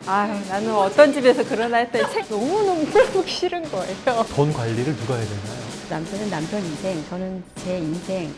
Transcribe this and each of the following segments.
나는 어떤 집에서 그러나 했더니 책 너무너무 꼴보기 싫은 거예요. 돈 관리를 누가 해야 되나요? 남편은 남편 인생, 저는 제 인생.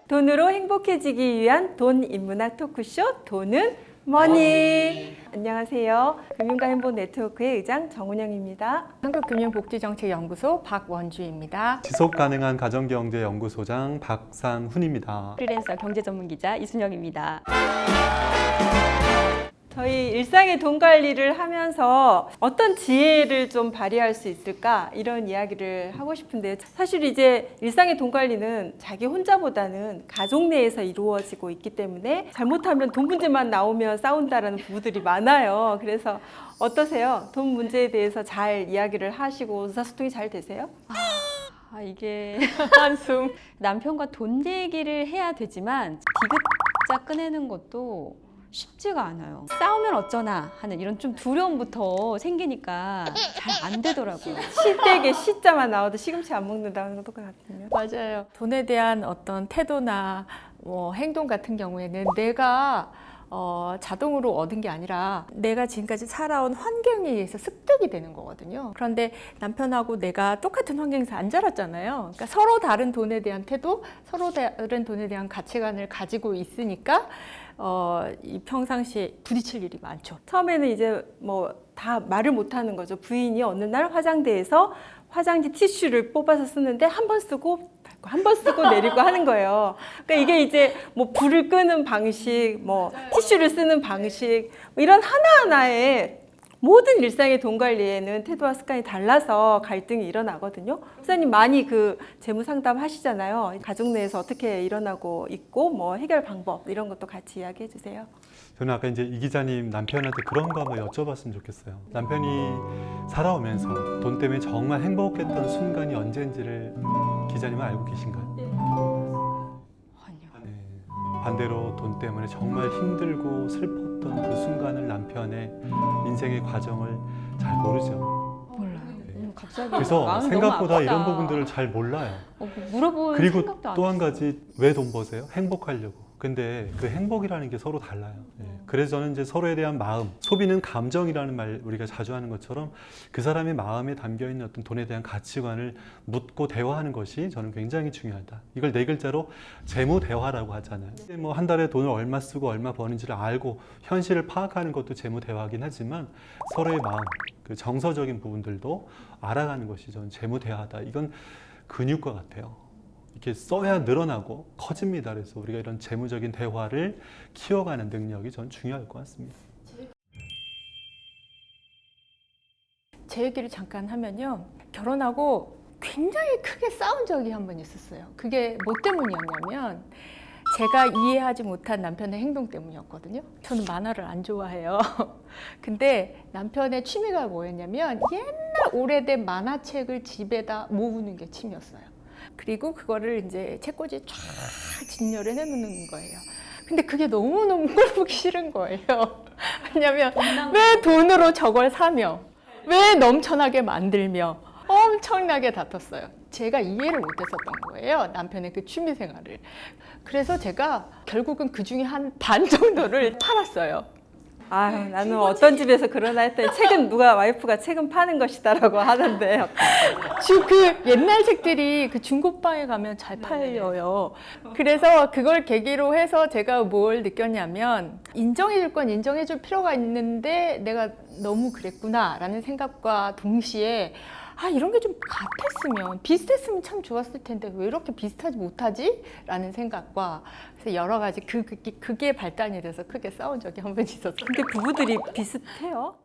돈으로 행복해지기 위한 돈 인문학 토크쇼 돈은 머니. 안녕하세요. 금융가 행복 네트워크의 의장 정은영입니다. 한국금융복지정책연구소 박원주입니다. 지속가능한 가정경제연구소장 박상훈입니다. 프리랜서 경제전문기자 이순영입니다. 저희 일상의 돈 관리를 하면서 어떤 지혜를 좀 발휘할 수 있을까 이런 이야기를 하고 싶은데, 사실 이제 일상의 돈 관리는 자기 혼자보다는 가족 내에서 이루어지고 있기 때문에 잘못하면 돈 문제만 나오면 싸운다라는 부부들이 많아요. 그래서 어떠세요? 돈 문제에 대해서 잘 이야기를 하시고 의사소통이 잘 되세요? 이게 한숨. 남편과 돈 얘기를 해야 되지만 디귿자 꺼내는 것도 쉽지가 않아요. 싸우면 어쩌나 하는 이런 좀 두려움부터 생기니까 잘 안 되더라고요. 시댁에 시자만 나와도 시금치 안 먹는다는 거 똑같거든요. 맞아요. 돈에 대한 어떤 태도나 행동 같은 경우에는 내가 자동으로 얻은 게 아니라 내가 지금까지 살아온 환경에 의해서 습득이 되는 거거든요. 그런데 남편하고 내가 똑같은 환경에서 안 자랐잖아요. 그러니까 서로 다른 돈에 대한 태도, 서로 다른 돈에 대한 가치관을 가지고 있으니까 이 평상시에 부딪힐 일이 많죠. 처음에는 이제 뭐 다 말을 못 하는 거죠. 부인이 어느 날 화장대에서 화장지 티슈를 뽑아서 쓰는데 한 번 쓰고 한 번 쓰고 내리고 하는 거예요. 그러니까 이게 이제 뭐 불을 끄는 방식, 뭐 티슈를 쓰는 방식, 뭐 이런 하나하나의 모든 일상의 돈 관리에는 태도와 습관이 달라서 갈등이 일어나거든요. 목사님 많이 그 재무 상담 하시잖아요. 가족 내에서 어떻게 일어나고 있고 뭐 해결 방법 이런 것도 같이 이야기해 주세요. 저는 아까 이제 이 기자님 남편한테 그런 거 한번 여쭤봤으면 좋겠어요. 남편이 살아오면서 돈 때문에 정말 행복했던 순간이 언제인지를 기자님은 알고 계신가요? 아니요. 네. 반대로 돈 때문에 정말 힘들고 슬펐던 그 순간을 남편의 인생의 과정을 잘 모르죠. 몰라요. 네. 갑자기 그래서 마음이 생각보다 너무 이런 아프다. 부분들을 잘 몰라요. 물어볼 그리고 생각도 안 또 한 했어요. 가지, 왜 돈 버세요? 행복하려고. 근데 그 행복이라는 게 서로 달라요. 그래서 저는 이제 서로에 대한 마음, 소비는 감정이라는 말 우리가 자주 하는 것처럼 그 사람의 마음에 담겨 있는 어떤 돈에 대한 가치관을 묻고 대화하는 것이 저는 굉장히 중요하다. 이걸 네 글자로 재무 대화라고 하잖아요. 뭐 한 달에 돈을 얼마 쓰고 얼마 버는지를 알고 현실을 파악하는 것도 재무 대화긴 하지만 서로의 마음, 그 정서적인 부분들도 알아가는 것이 저는 재무 대화다. 이건 근육과 같아요. 이렇게 써야 늘어나고 커집니다. 그래서 우리가 이런 재무적인 대화를 키워가는 능력이 전 중요할 것 같습니다. 제 얘기를 잠깐 하면요. 결혼하고 굉장히 크게 싸운 적이 한 번 있었어요. 그게 뭐 때문이었냐면 제가 이해하지 못한 남편의 행동 때문이었거든요. 저는 만화를 안 좋아해요. 근데 남편의 취미가 뭐였냐면 옛날 오래된 만화책을 집에다 모으는 게 취미였어요. 그리고 그거를 이제 책꽂이에 쫙 진열을 해놓는 거예요. 근데 그게 너무너무 꼴보기 싫은 거예요. 왜냐면 왜 돈으로 저걸 사며 왜 넘쳐나게 만들며 엄청나게 다퉜어요. 제가 이해를 못했었던 거예요. 남편의 그 취미 생활을. 그래서 제가 결국은 그 중에 한 반 정도를 팔았어요. 나는 어떤 집에서 그러나 했더니 책은 와이프가 책은 파는 것이다라고 하는데. 그 옛날 책들이 그 중고방에 가면 잘 팔려요. 그래서 그걸 계기로 해서 제가 뭘 느꼈냐면 인정해줄 건 인정해줄 필요가 있는데 내가 너무 그랬구나라는 생각과 동시에 이런 게 좀 같았으면 비슷했으면 참 좋았을 텐데 왜 이렇게 비슷하지 못하지? 라는 생각과 그래서 여러 가지 그게 발단이 돼서 크게 싸운 적이 한 번 있었어요. 근데 부부들이 비슷해요?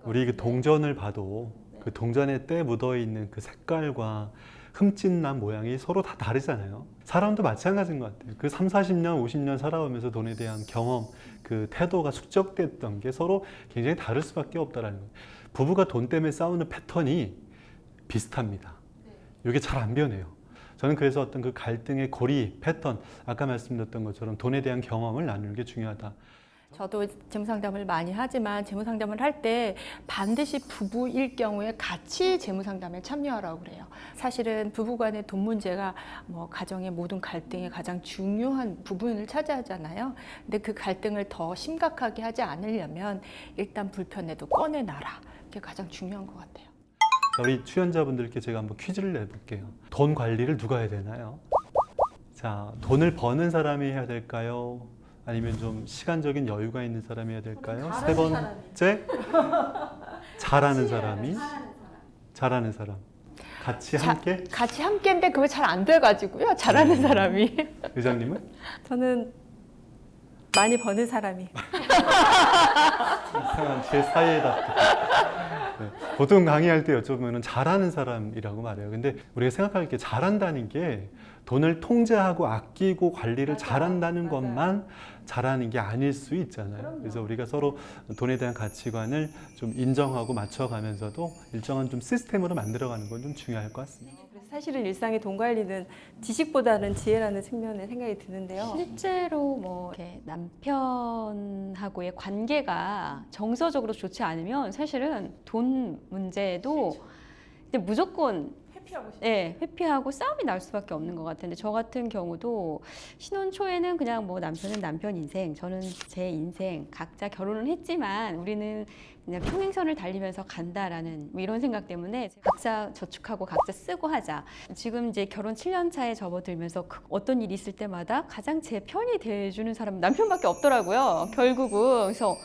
우리 그 동전을 봐도 그 동전에 때 묻어 있는 그 색깔과 흠집난 모양이 서로 다 다르잖아요. 사람도 마찬가지인 것 같아요. 그 3, 40년, 50년 살아오면서 돈에 대한 경험, 그 태도가 축적됐던 게 서로 굉장히 다를 수밖에 없다는 거예요. 부부가 돈 때문에 싸우는 패턴이 비슷합니다. 이게 잘 안 변해요. 저는 그래서 어떤 그 갈등의 고리, 패턴, 아까 말씀드렸던 것처럼 돈에 대한 경험을 나누는 게 중요하다. 저도 재무상담을 많이 하지만 재무상담을 할 때 반드시 부부일 경우에 같이 재무상담에 참여하라고 그래요. 사실은 부부간의 돈 문제가 뭐 가정의 모든 갈등의 가장 중요한 부분을 차지하잖아요. 근데 그 갈등을 더 심각하게 하지 않으려면 일단 불편해도 꺼내놔라. 그게 가장 중요한 것 같아요. 자, 우리 출연자분들께 제가 한번 퀴즈를 내볼게요. 돈 관리를 누가 해야 되나요? 자, 돈을 버는 사람이 해야 될까요? 아니면 좀 시간적인 여유가 있는 사람이 해야 될까요? 세 번째, 잘하는 사람이? 잘하는 사람. 같이 함께? 같이 함께인데 그거 잘 안 돼가지고요. 잘하는 사람이. 의장님은? 저는 많이 버는 사람이. 이상한 제 사이에다. 네. 보통 강의할 때 여쭤보면 잘하는 사람이라고 말해요. 근데 우리가 생각할 게 잘한다는 게 돈을 통제하고 아끼고 관리를 잘한다는 것만 잘하는 게 아닐 수 있잖아요. 그래서 우리가 서로 돈에 대한 가치관을 좀 인정하고 맞춰가면서도 일정한 좀 시스템으로 만들어가는 건 좀 중요할 것 같습니다. 그래서 사실은 일상의 돈 관리는 지식보다는 지혜라는 측면에 생각이 드는데요. 실제로 뭐 이렇게 남편하고의 관계가 정서적으로 좋지 않으면 사실은 돈 문제도 근데 무조건 회피하고 싸움이 날 수밖에 없는 것 같은데 저 같은 경우도 신혼 초에는 그냥 뭐 남편은 남편 인생, 저는 제 인생 각자 결혼은 했지만 우리는 그냥 평행선을 달리면서 간다라는 뭐 이런 생각 때문에 각자 저축하고 각자 쓰고 하자. 지금 이제 결혼 7년 차에 접어들면서 어떤 일이 있을 때마다 가장 제 편이 돼주는 사람은 남편밖에 없더라고요. 결국은 그래서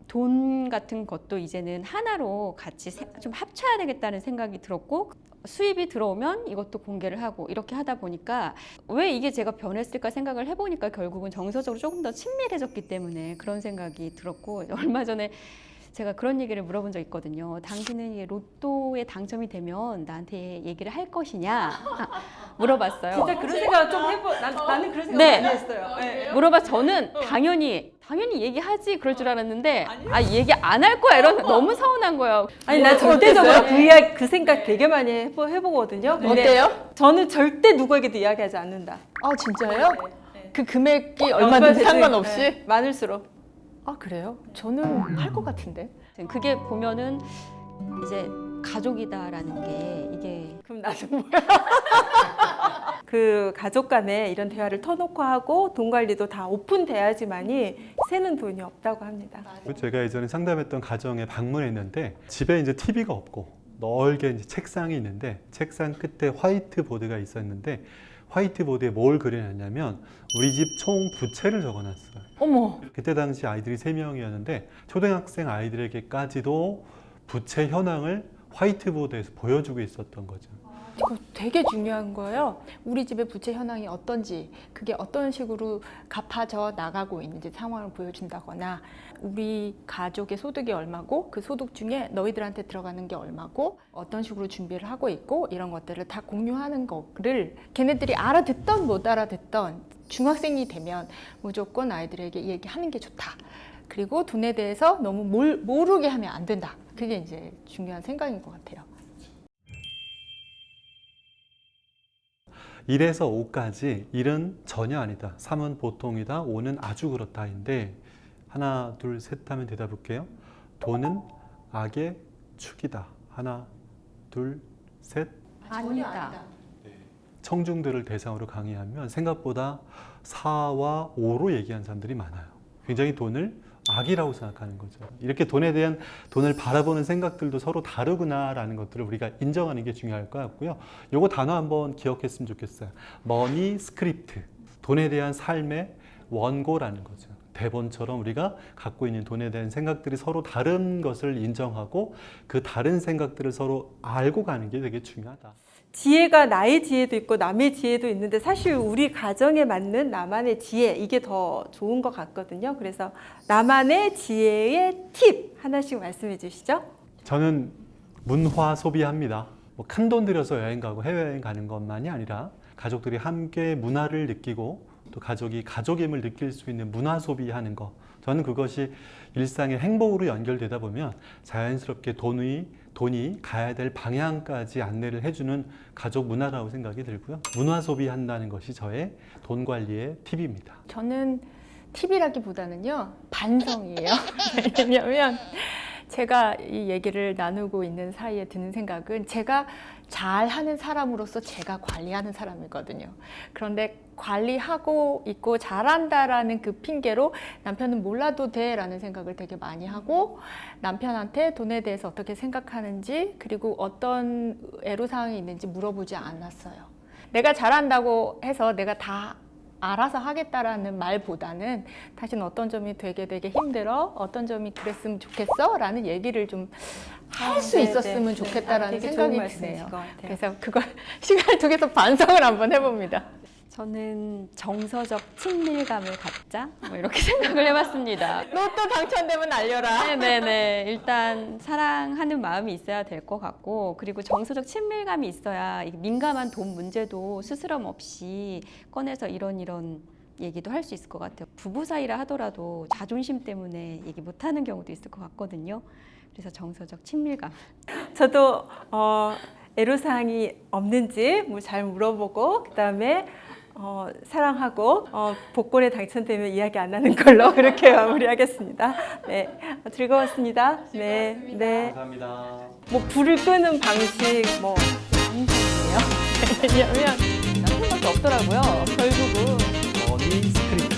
돈 같은 것도 이제는 하나로 같이 좀 합쳐야 되겠다는 생각이 들었고 수입이 들어오면 이것도 공개를 하고 이렇게 하다 보니까 왜 이게 제가 변했을까 생각을 해보니까 결국은 정서적으로 조금 더 친밀해졌기 때문에 그런 생각이 들었고 얼마 전에 제가 그런 얘기를 물어본 적 있거든요. 당신은 이 로또에 당첨이 되면 나한테 얘기를 할 것이냐 물어봤어요. 진짜 그런 생각 좀 나는 그런 생각 네. 많이 했어요. 네. 물어봐 저는 당연히 얘기하지 그럴 줄 알았는데 얘기 안 할 거야 이런 너무 서운한 거예요. 아니 나 절대적으로 그 생각 되게 많이 해보거든요. 근데 어때요? 저는 절대 누구에게도 이야기하지 않는다. 아 진짜요? 네. 그 금액이 얼마든지 상관없이? 네, 많을수록. 아 그래요? 저는 할 것 같은데. 그게 보면은 이제 가족이다라는 게 이게 그럼 나도 뭐야? 그 가족 간에 이런 대화를 터놓고 하고 돈 관리도 다 오픈돼야지만이 새는 돈이 없다고 합니다. 제가 예전에 상담했던 가정에 방문했는데 집에 이제 TV가 없고 넓게 이제 책상이 있는데 책상 끝에 화이트보드가 있었는데 화이트보드에 뭘 그려놨냐면 우리 집 총 부채를 적어놨어요. 어머. 그때 당시 아이들이 3명이었는데 초등학생 아이들에게까지도 부채 현황을 화이트보드에서 보여주고 있었던 거죠. 이거 되게 중요한 거예요. 우리 집의 부채 현황이 어떤지, 그게 어떤 식으로 갚아져 나가고 있는지 상황을 보여준다거나 우리 가족의 소득이 얼마고 그 소득 중에 너희들한테 들어가는 게 얼마고 어떤 식으로 준비를 하고 있고 이런 것들을 다 공유하는 거를 걔네들이 알아듣던 못 알아듣던 중학생이 되면 무조건 아이들에게 얘기하는 게 좋다. 그리고 돈에 대해서 너무 모르게 하면 안 된다. 그게 이제 중요한 생각인 것 같아요. 1에서 5까지 1은 전혀 아니다, 3은 보통이다, 5는 아주 그렇다인데 하나 둘 셋 하면 대답할게요. 돈은 악의 축이다. 하나 둘 셋. 아니다. 청중들을 대상으로 강의하면 생각보다 4와 5로 얘기하는 사람들이 많아요. 굉장히 돈을 악이라고 생각하는 거죠. 이렇게 돈에 대한 돈을 바라보는 생각들도 서로 다르구나라는 것들을 우리가 인정하는 게 중요할 것 같고요. 요거 단어 한번 기억했으면 좋겠어요. 머니 스크립트, 돈에 대한 삶의 원고라는 거죠. 대본처럼 우리가 갖고 있는 돈에 대한 생각들이 서로 다른 것을 인정하고 그 다른 생각들을 서로 알고 가는 게 되게 중요하다. 지혜가 나의 지혜도 있고 남의 지혜도 있는데 사실 우리 가정에 맞는 나만의 지혜 이게 더 좋은 것 같거든요. 그래서 나만의 지혜의 팁 하나씩 말씀해 주시죠. 저는 문화 소비합니다. 뭐 큰 돈 들여서 여행 가고 해외여행 가는 것만이 아니라 가족들이 함께 문화를 느끼고 또 가족이 가족임을 느낄 수 있는 문화 소비하는 거, 저는 그것이 일상의 행복으로 연결되다 보면 자연스럽게 돈이 가야 될 방향까지 안내를 해주는 가족 문화라고 생각이 들고요. 문화 소비한다는 것이 저의 돈 관리의 팁입니다. 저는 팁이라기보다는요, 반성이에요. 왜냐면 제가 이 얘기를 나누고 있는 사이에 드는 생각은 제가 잘하는 사람으로서 제가 관리하는 사람이거든요. 그런데 관리하고 있고 잘한다라는 그 핑계로 남편은 몰라도 돼라는 생각을 되게 많이 하고, 남편한테 돈에 대해서 어떻게 생각하는지 그리고 어떤 애로사항이 있는지 물어보지 않았어요. 내가 잘한다고 해서 내가 다 알아서 하겠다라는 말보다는 당신 어떤 점이 되게 힘들어? 어떤 점이 그랬으면 좋겠어? 라는 얘기를 좀 할 수 있었으면 좋겠다라는 되게 좋은 생각이 말씀이신 드네요. 것 같아요. 그래서 그걸 시간을 두고서 반성을 한번 해봅니다. 저는 정서적 친밀감을 갖자 뭐 이렇게 생각을 해봤습니다. 로또 당첨되면 알려라. 네네네. 일단 사랑하는 마음이 있어야 될 것 같고, 그리고 정서적 친밀감이 있어야 이 민감한 돈 문제도 스스럼 없이 꺼내서 이런 얘기도 할 수 있을 것 같아요. 부부 사이라 하더라도 자존심 때문에 얘기 못하는 경우도 있을 것 같거든요. 그래서 정서적 친밀감. 저도 애로사항이 없는지 뭐 잘 물어보고, 그다음에 사랑하고 복권에 당첨되면 이야기 안 하는 걸로 그렇게 마무리하겠습니다. 네, 즐거웠습니다. 네, 네. 감사합니다. 뭐 불을 끄는 방식 뭐 방식이에요. 왜냐면 남편밖에 없더라고요. 결국은. 머니 스크립트.